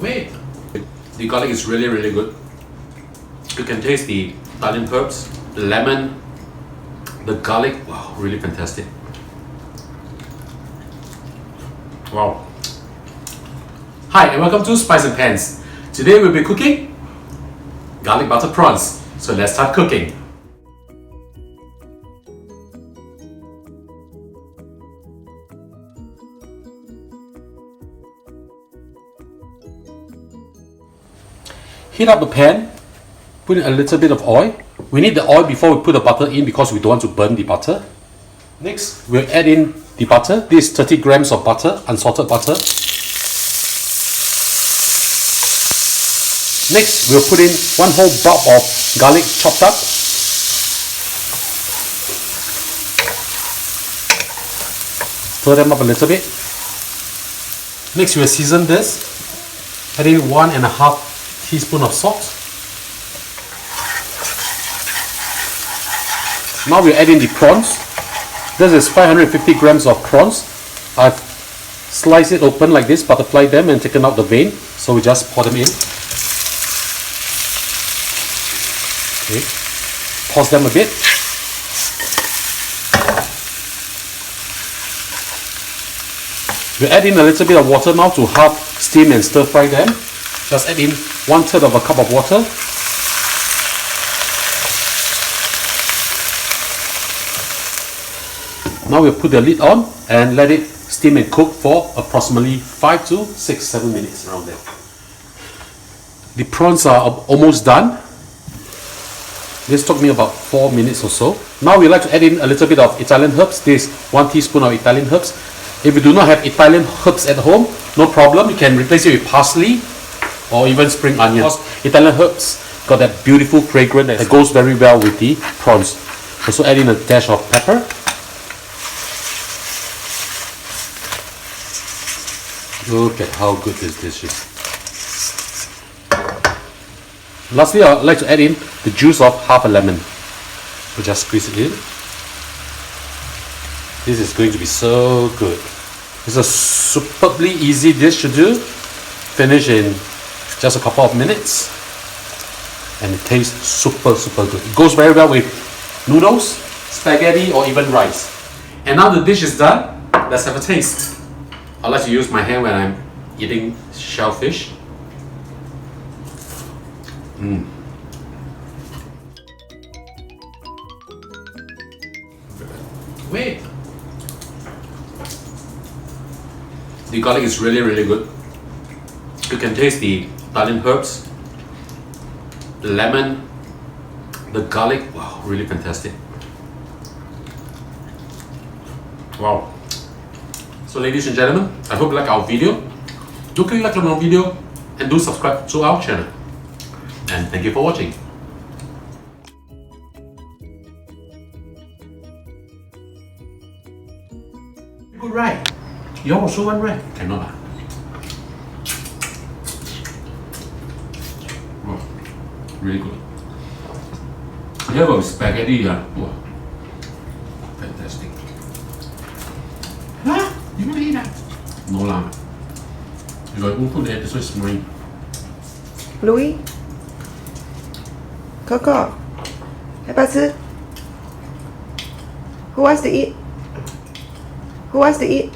Wait. The garlic is really, really good. You can taste the Italian herbs, the lemon, the garlic. Wow, really fantastic. Wow. Hi and welcome to Spice and Pans. Today we'll be cooking garlic butter prawns. So let's start cooking. Heat up the pan, put in a little bit of oil. We need the oil before we put the butter in because we don't want to burn the butter. Next, we'll add in the butter. This is 30 grams of butter, unsalted butter. Next, we'll put in one whole bulb of garlic chopped up. Stir them up a little bit. Next, we'll season this. Add in 1.5 teaspoon of salt. Now we add in the prawns. This is 550 grams of prawns. I've sliced it open like this, butterfly them and taken out the vein. So we just pour them in. Okay. Pause them a bit. We add in a little bit of water now to half steam and stir fry them. Just add in 1/3 of a cup of water. Now we'll put the lid on and let it steam and cook for approximately 5 to 7 minutes around there. The prawns are almost done. This took me about 4 minutes or so. Now we like to add in a little bit of Italian herbs. This 1 teaspoon of Italian herbs. If you do not have Italian herbs at home, no problem. You can replace it with parsley or even spring onions. Italian herbs got that beautiful fragrance that goes very well with the prawns. Also add in a dash of pepper. Look at how good this dish is. Lastly, I'd like to add in the juice of half a lemon. So just squeeze it in. This is going to be so good. It's a superbly easy dish to do. Finish in just a couple of minutes. And it tastes super good. It goes very well with noodles, spaghetti or even rice. And now the dish is done. Let's have a taste. I like to use my hand when I'm eating shellfish. Wait. The garlic is really, really good. You can taste the Italian herbs, the lemon, the garlic. Wow, really fantastic. Wow. So ladies and gentlemen, I hope you like our video. Do click like on our video and do subscribe to our channel. And thank you for watching. Good right. You also want right? Cannot. Wow, really good. Here goes spaghetti. Wow, fantastic. Huh? You want to eat that? No lah. You got to put that. This is mine. Louis, Coco, 要不要吃？ Who wants to eat? Who wants to eat?